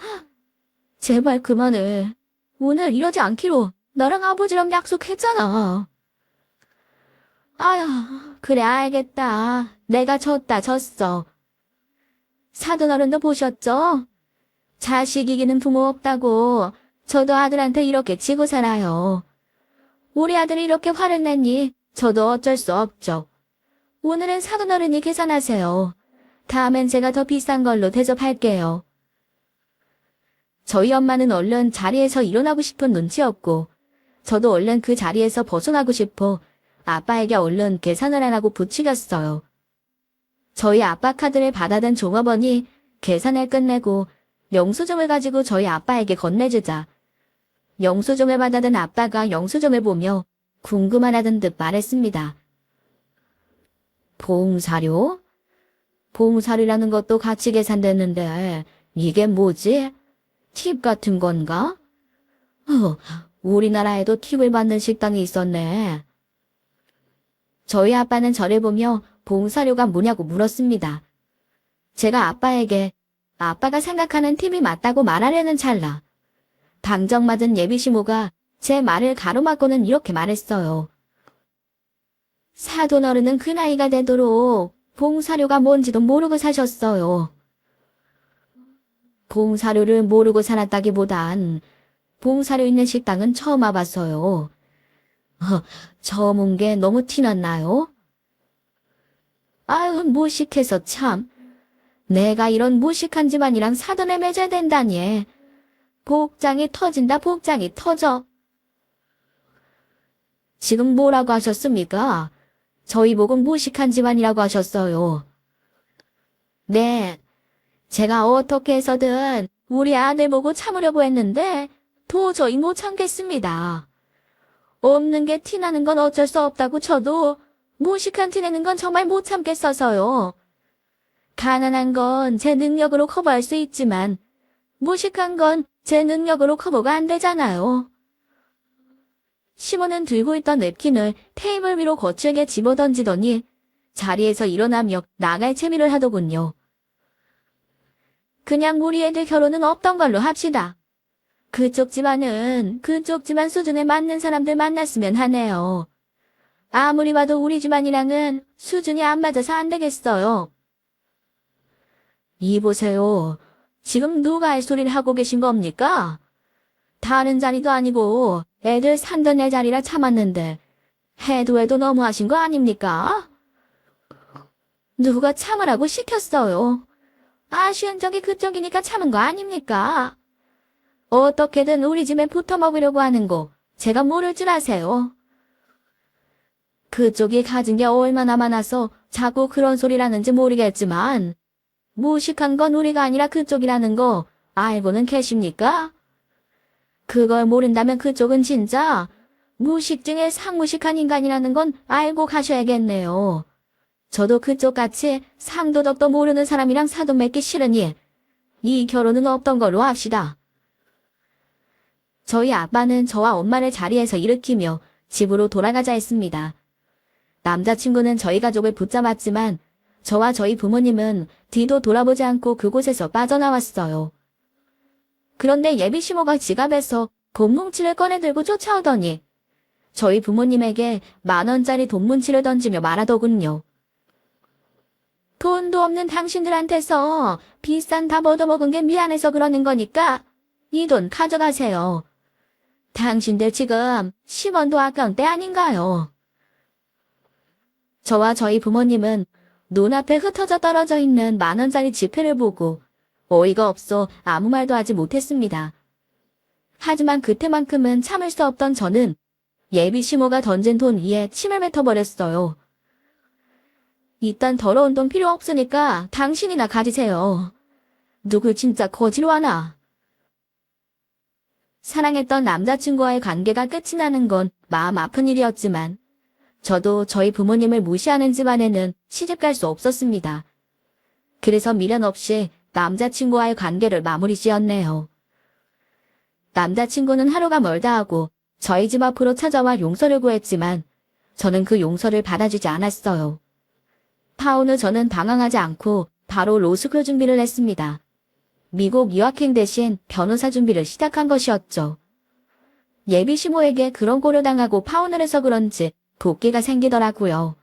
제발 그만해. 오늘 이러지 않기로 너랑 아버지랑 약속했잖아. 아휴, 그래 알겠다. 내가 졌어. 사돈어른도 보셨죠? 자식 이기는 부모 없다고 저도 아들한테 이렇게 지고 살아요. 우리 아들이 이렇게 화를 냈니 저도 어쩔 수 없죠. 오늘은 사돈어른이 계산하세요. 다음엔 제가 더 비싼 걸로 대접할게요. 저희 엄마는 얼른 자리에서 일어나고 싶은 눈치였고 저도 얼른 그 자리에서 벗어나고 싶어 아빠에게 얼른 계산을 하라고 부추겼어요. 저희 아빠 카드를 받아든 종업원이 계산을 끝내고 영수증을 가지고 저희 아빠에게 건네주자 영수증을 받아든 아빠가 영수증을 보며 궁금하다는 듯 말했습니다. 봉사료? 봉사료라는 것도 같이 계산됐는데 이게 뭐지? 팁 같은 건가? 우리나라에도 팁을 받는 식당이 있었네. 저희 아빠는 저를 보며 봉사료가 뭐냐고 물었습니다. 제가 아빠에게 아빠가 생각하는 팁이 맞다고 말하려는 찰나 당정맞은 예비시모가 제 말을 가로막고는 이렇게 말했어요. 사돈어른은 그 나이가 되도록 봉사료가 뭔지도 모르고 사셨어요. 봉사료를 모르고 살았다기보단 봉사료 있는 식당은 처음 와봤어요. 처음 온 게 너무 티났나요? 아유, 무식해서 참. 내가 이런 무식한 집안이랑 사돈에 맺어야 된다니. 복장이 터진다, 복장이 터져. 지금 뭐라고 하셨습니까? 저희 보고 무식한 집안이라고 하셨어요. 네, 제가 어떻게 해서든 우리 아들 보고 참으려고 했는데 도저히 못 참겠습니다. 없는 게 티나는 건 어쩔 수 없다고 쳐도 무식한 티 내는 건 정말 못 참겠어서요. 가난한 건 제 능력으로 커버할 수 있지만 무식한 건 제 능력으로 커버가 안 되잖아요. 시몬은 들고 있던 냅킨을 테이블 위로 거칠게 집어던지더니 자리에서 일어나며 나갈 채미를 하더군요. 그냥 우리 애들 결혼은 없던 걸로 합시다. 그쪽 집안은 그쪽 집안 수준에 맞는 사람들 만났으면 하네요. 아무리 봐도 우리 집안이랑은 수준이 안 맞아서 안 되겠어요. 이보세요. 지금 누가 할 소리를 하고 계신 겁니까? 다른 자리도 아니고 애들 산던 애 자리라 참았는데 해도 너무하신 거 아닙니까? 누가 참으라고 시켰어요. 아쉬운 적이 그쪽이니까 참은 거 아닙니까? 어떻게든 우리 집에 붙어 먹으려고 하는 거 제가 모를 줄 아세요. 그쪽이 가진 게 얼마나 많아서 자꾸 그런 소리를 하는지 모르겠지만 무식한 건 우리가 아니라 그쪽이라는 거 알고는 계십니까? 그걸 모른다면 그쪽은 진짜 무식 중에 상무식한 인간이라는 건 알고 가셔야겠네요. 저도 그쪽같이 상도덕도 모르는 사람이랑 사돈 맺기 싫으니 이 결혼은 없던 걸로 합시다. 저희 아빠는 저와 엄마를 자리에서 일으키며 집으로 돌아가자 했습니다. 남자친구는 저희 가족을 붙잡았지만 저와 저희 부모님은 뒤도 돌아보지 않고 그곳에서 빠져나왔어요. 그런데 예비 시모가 지갑에서 돈 뭉치를 꺼내들고 쫓아오더니 저희 부모님에게 10,000원짜리 돈 뭉치를 던지며 말하더군요. 돈도 없는 당신들한테서 비싼 다 얻어먹은 게 미안해서 그러는 거니까 이 돈 가져가세요. 당신들 지금 10원도 아까운 때 아닌가요? 저와 저희 부모님은 눈앞에 흩어져 떨어져 있는 10,000원짜리 지폐를 보고 어이가 없어 아무 말도 하지 못했습니다. 하지만 그때만큼은 참을 수 없던 저는 예비 시모가 던진 돈 위에 침을 뱉어버렸어요. 이딴 더러운 돈 필요 없으니까 당신이나 가지세요. 누굴 진짜 거지로 하나. 사랑했던 남자친구와의 관계가 끝이 나는 건 마음 아픈 일이었지만 저도 저희 부모님을 무시하는 집안에는 시집갈 수 없었습니다. 그래서 미련 없이 남자친구와의 관계를 마무리 지었네요. 남자친구는 하루가 멀다 하고 저희 집 앞으로 찾아와 용서를 구했지만 저는 그 용서를 받아주지 않았어요. 파혼 후 저는 당황하지 않고 바로 로스쿨 준비를 했습니다. 미국 유학행 대신 변호사 준비를 시작한 것이었죠. 예비 시모에게 그런 꼴을 당하고 파혼을 해서 그런지 도끼가 생기더라고요.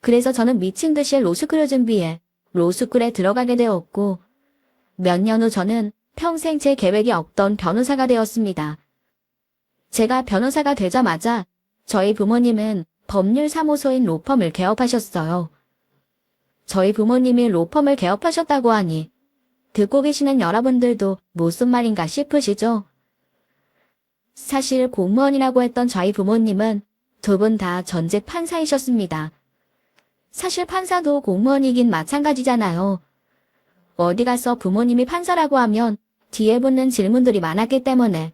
그래서 저는 미친 듯이 로스쿨을 준비해 로스쿨에 들어가게 되었고 몇 년 후 저는 평생 제 계획이 없던 변호사가 되었습니다. 제가 변호사가 되자마자 저희 부모님은 법률사무소인 로펌을 개업하셨어요. 저희 부모님이 로펌을 개업하셨다고 하니 듣고 계시는 여러분들도 무슨 말인가 싶으시죠? 사실 공무원이라고 했던 저희 부모님은 두 분 다 전직 판사이셨습니다. 사실 판사도 공무원이긴 마찬가지잖아요. 어디 가서 부모님이 판사라고 하면 뒤에 붙는 질문들이 많았기 때문에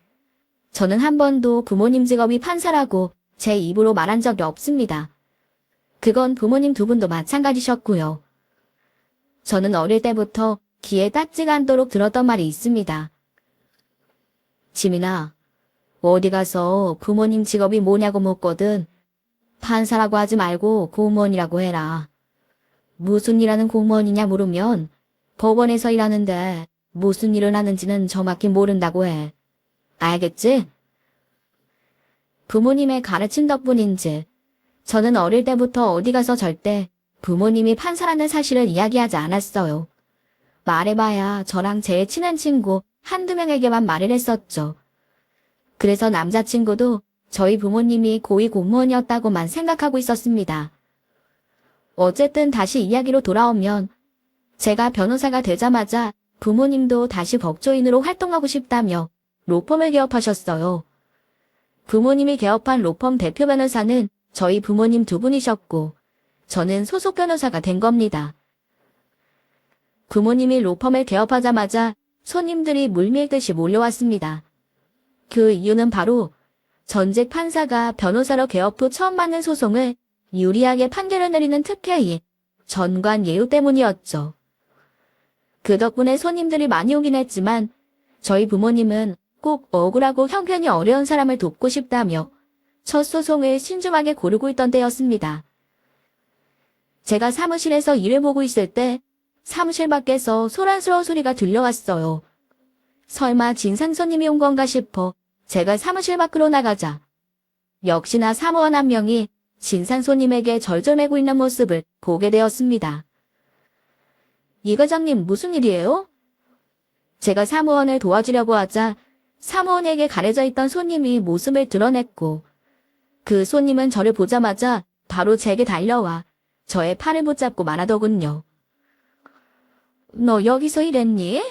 저는 한 번도 부모님 직업이 판사라고 제 입으로 말한 적이 없습니다. 그건 부모님 두 분도 마찬가지셨고요. 저는 어릴 때부터 귀에 닿지가 않도록 들었던 말이 있습니다. 지민아, 어디 가서 부모님 직업이 뭐냐고 묻거든 판사라고 하지 말고 공무원이라고 해라. 무슨 일 하는 공무원이냐 물으면 법원에서 일하는데 무슨 일을 하는지는 정확히 모른다고 해. 알겠지? 부모님의 가르침 덕분인지 저는 어릴 때부터 어디 가서 절대 부모님이 판사라는 사실을 이야기하지 않았어요. 말해봐야 저랑 제일 친한 친구 한두 명에게만 말을 했었죠. 그래서 남자친구도 저희 부모님이 고위 공무원이었다고만 생각하고 있었습니다. 어쨌든 다시 이야기로 돌아오면 제가 변호사가 되자마자 부모님도 다시 법조인으로 활동하고 싶다며 로펌을 개업하셨어요. 부모님이 개업한 로펌 대표 변호사는 저희 부모님 두 분이셨고 저는 소속 변호사가 된 겁니다. 부모님이 로펌을 개업하자마자 손님들이 물밀듯이 몰려왔습니다. 그 이유는 바로 전직 판사가 변호사로 개업 후 처음 받는 소송을 유리하게 판결을 내리는 특혜인 전관 예우 때문이었죠. 그 덕분에 손님들이 많이 오긴 했지만 저희 부모님은 꼭 억울하고 형편이 어려운 사람을 돕고 싶다며 첫 소송을 신중하게 고르고 있던 때였습니다. 제가 사무실에서 일을 보고 있을 때 사무실 밖에서 소란스러운 소리가 들려왔어요. 설마 진상 손님이 온 건가 싶어 제가 사무실 밖으로 나가자 역시나 사무원 한 명이 진상 손님에게 절절매고 있는 모습을 보게 되었습니다. 이 과장님 무슨 일이에요? 제가 사무원을 도와주려고 하자 사무원에게 가려져 있던 손님이 모습을 드러냈고 그 손님은 저를 보자마자 바로 제게 달려와 저의 팔을 붙잡고 말하더군요. 너 여기서 일했니?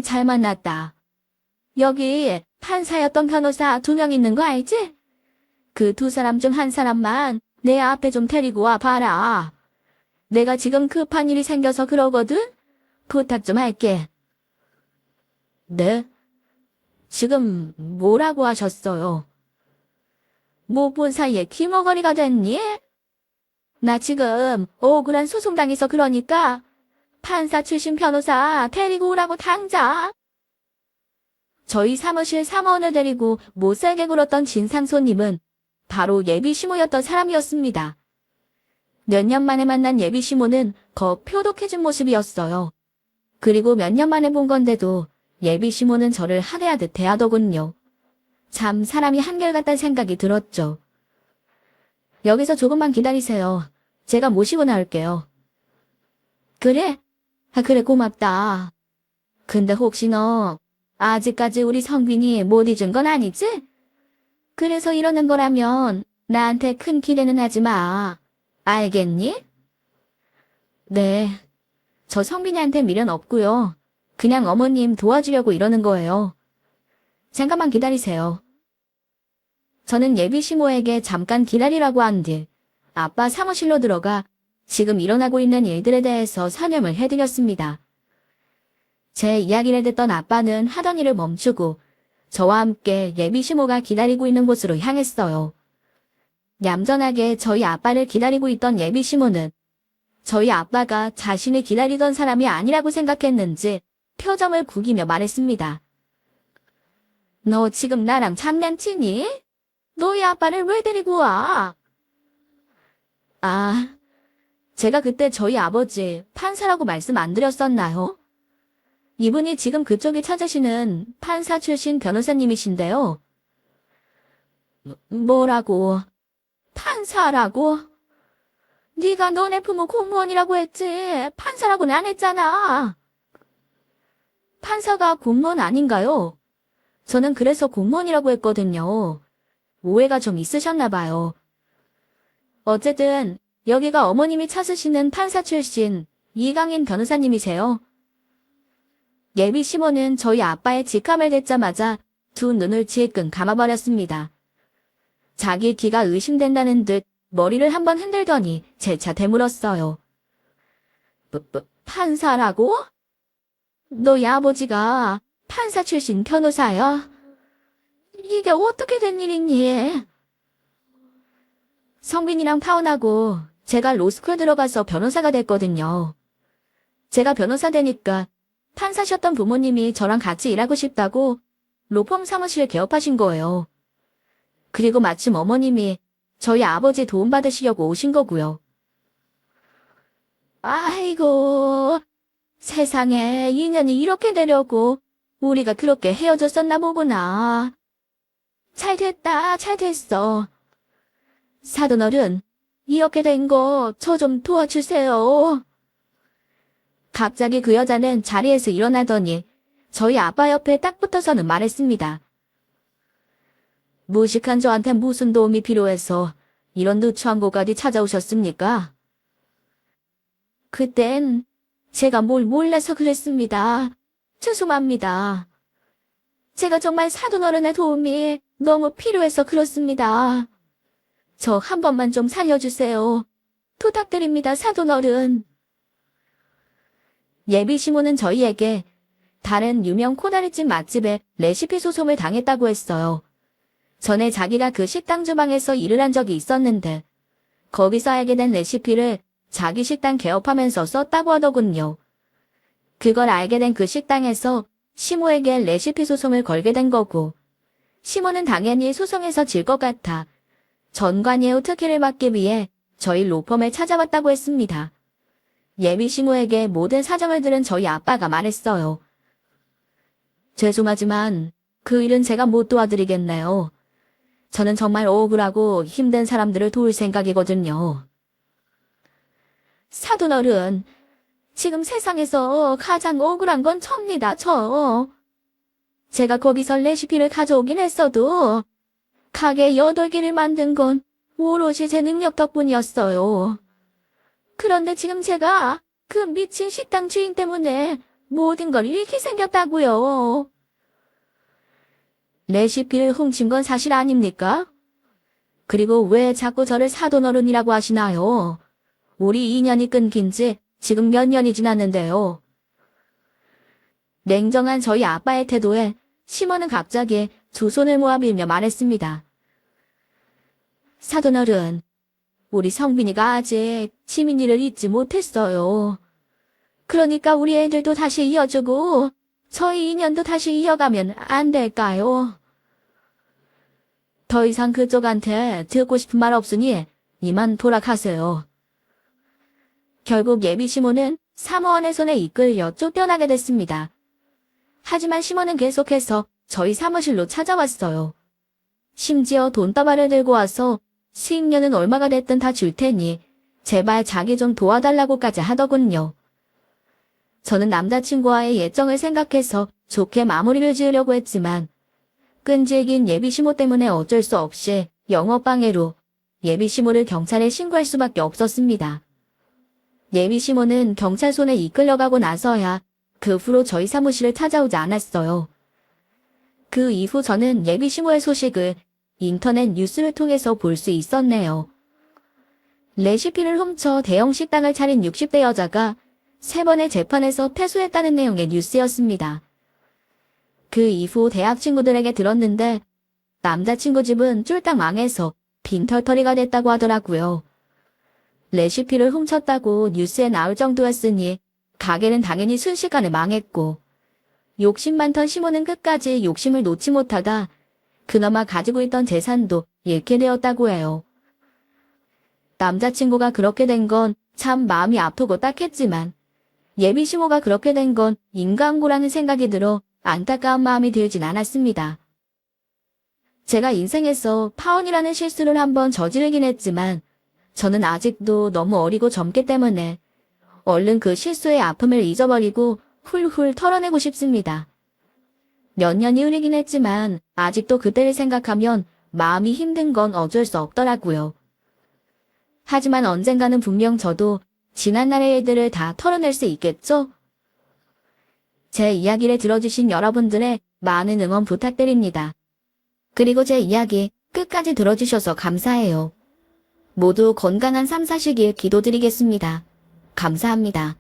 잘 만났다. 여기 판사였던 변호사 2명 있는 거 알지? 그 2사람 중 한 사람만 내 앞에 좀 데리고 와 봐라. 내가 지금 급한 일이 생겨서 그러거든? 부탁 좀 할게. 네? 지금 뭐라고 하셨어요? 못 본 사이에 귀머거리가 됐니? 나 지금 억울한 소송당해서 그러니까 판사 출신 변호사 데리고 오라고 당장. 저희 사무실 사무원을 데리고 못살게 굴었던 진상 손님은 바로 예비 시모였던 사람이었습니다. 몇 년 만에 만난 예비 시모는 겁 표독해진 모습이었어요. 그리고 몇 년 만에 본 건데도 예비 시모는 저를 하대하듯 대하더군요. 참 사람이 한결같다는 생각이 들었죠. 여기서 조금만 기다리세요. 제가 모시고 나올게요. 그래? 그래 고맙다. 근데 혹시 너 아직까지 우리 성빈이 못 잊은 건 아니지? 그래서 이러는 거라면 나한테 큰 기대는 하지 마. 알겠니? 네. 저 성빈이한테 미련 없고요. 그냥 어머님 도와주려고 이러는 거예요. 잠깐만 기다리세요. 저는 예비 시모에게 잠깐 기다리라고 한 뒤 아빠 사무실로 들어가 지금 일어나고 있는 일들에 대해서 설명을 해드렸습니다. 제 이야기를 듣던 아빠는 하던 일을 멈추고 저와 함께 예비 시모가 기다리고 있는 곳으로 향했어요. 얌전하게 저희 아빠를 기다리고 있던 예비 시모는 저희 아빠가 자신을 기다리던 사람이 아니라고 생각했는지 표정을 구기며 말했습니다. 너 지금 나랑 장난치니? 너희 아빠를 왜 데리고 와? 아, 제가 그때 저희 아버지 판사라고 말씀 안 드렸었나요? 이분이 지금 그쪽에 찾으시는 판사 출신 변호사님이신데요. 뭐라고? 판사라고? 네가 너네 부모 공무원이라고 했지 판사라고는 안 했잖아. 판사가 공무원 아닌가요? 저는 그래서 공무원이라고 했거든요. 오해가 좀 있으셨나 봐요. 어쨌든 여기가 어머님이 찾으시는 판사 출신 이강인 변호사님이세요. 예비 시모는 저희 아빠의 직함을 듣자마자 두 눈을 질끈 감아버렸습니다. 자기 귀가 의심된다는 듯 머리를 한번 흔들더니 재차 되물었어요. 판사라고? 너희 아버지가 판사 출신 변호사야? 이게 어떻게 된 일이니? 성빈이랑 파혼하고 제가 로스쿨 들어가서 변호사가 됐거든요. 제가 변호사 되니까 판사셨던 부모님이 저랑 같이 일하고 싶다고 로펌 사무실을 개업하신 거예요. 그리고 마침 어머님이 저희 아버지 도움받으시려고 오신 거고요. 아이고, 세상에 인연이 이렇게 되려고 우리가 그렇게 헤어졌었나 보구나. 잘 됐다, 잘 됐어. 사돈어른, 이렇게 된 거 저 좀 도와주세요. 갑자기 그 여자는 자리에서 일어나더니 저희 아빠 옆에 딱 붙어서는 말했습니다. 무식한 저한테 무슨 도움이 필요해서 이런 누추한 곳까지 찾아오셨습니까? 그땐 제가 뭘 몰라서 그랬습니다. 죄송합니다. 제가 정말 사돈어른의 도움이 너무 필요해서 그렇습니다. 저 한 번만 좀 살려주세요. 부탁드립니다, 사돈어른. 예비 시모는 저희에게 다른 유명 코다리찜 맛집에 레시피 소송을 당했다고 했어요. 전에 자기가 그 식당 주방에서 일을 한 적이 있었는데 거기서 알게 된 레시피를 자기 식당 개업하면서 썼다고 하더군요. 그걸 알게 된 그 식당에서 시모에게 레시피 소송을 걸게 된 거고, 시모는 당연히 소송에서 질 것 같아 전관예우 특혜를 받기 위해 저희 로펌에 찾아왔다고 했습니다. 예비 시모에게 모든 사정을 들은 저희 아빠가 말했어요. 죄송하지만 그 일은 제가 못 도와드리겠네요. 저는 정말 억울하고 힘든 사람들을 도울 생각이거든요. 사돈어른, 지금 세상에서 가장 억울한 건 접니다, 제가 거기서 레시피를 가져오긴 했어도 가게 8개를 만든 건 오롯이 제 능력 덕분이었어요. 그런데 지금 제가 그 미친 식당 주인 때문에 모든 걸 잃게 생겼다고요. 레시피를 훔친 건 사실 아닙니까? 그리고 왜 자꾸 저를 사돈어른이라고 하시나요? 우리 인연이 끊긴 지 지금 몇 년이 지났는데요. 냉정한 저희 아빠의 태도에 시모는 갑자기 두 손을 모아 빌며 말했습니다. 사돈어른, 우리 성빈이가 아직 지민이를 잊지 못했어요. 그러니까 우리 애들도 다시 이어주고 저희 인연도 다시 이어가면 안 될까요? 더 이상 그쪽한테 듣고 싶은 말 없으니 이만 돌아가세요. 결국 예비 시모는 사무원의 손에 이끌려 쫓겨나게 됐습니다. 하지만 시모는 계속해서 저희 사무실로 찾아왔어요. 심지어 돈다발을 들고 와서 수익료는 얼마가 됐든 다 줄 테니 제발 자기 좀 도와달라고까지 하더군요. 저는 남자친구와의 예정을 생각해서 좋게 마무리를 지으려고 했지만 끈질긴 예비시모 때문에 어쩔 수 없이 영업방해로 예비시모를 경찰에 신고할 수밖에 없었습니다. 예비시모는 경찰 손에 이끌려가고 나서야 그 후로 저희 사무실을 찾아오지 않았어요. 그 이후 저는 예비시모의 소식을 인터넷 뉴스를 통해서 볼 수 있었네요. 레시피를 훔쳐 대형 식당을 차린 60대 여자가 3번의 재판에서 패소했다는 내용의 뉴스였습니다. 그 이후 대학 친구들에게 들었는데 남자친구 집은 쫄딱 망해서 빈털터리가 됐다고 하더라고요. 레시피를 훔쳤다고 뉴스에 나올 정도였으니 가게는 당연히 순식간에 망했고 욕심 많던 시모는 끝까지 욕심을 놓지 못하다 그나마 가지고 있던 재산도 잃게 되었다고 해요. 남자친구가 그렇게 된 건 참 마음이 아프고 딱했지만 예비시모가 그렇게 된 건 인간고라는 생각이 들어 안타까운 마음이 들진 않았습니다. 제가 인생에서 파혼이라는 실수를 한번 저지르긴 했지만 저는 아직도 너무 어리고 젊기 때문에 얼른 그 실수의 아픔을 잊어버리고 훌훌 털어내고 싶습니다. 몇 년이 흐르긴 했지만 아직도 그때를 생각하면 마음이 힘든 건 어쩔 수 없더라고요. 하지만 언젠가는 분명 저도 지난날의 일들을 다 털어낼 수 있겠죠? 제 이야기를 들어주신 여러분들의 많은 응원 부탁드립니다. 그리고 제 이야기 끝까지 들어주셔서 감사해요. 모두 건강한 삶 사시길 기도드리겠습니다. 감사합니다.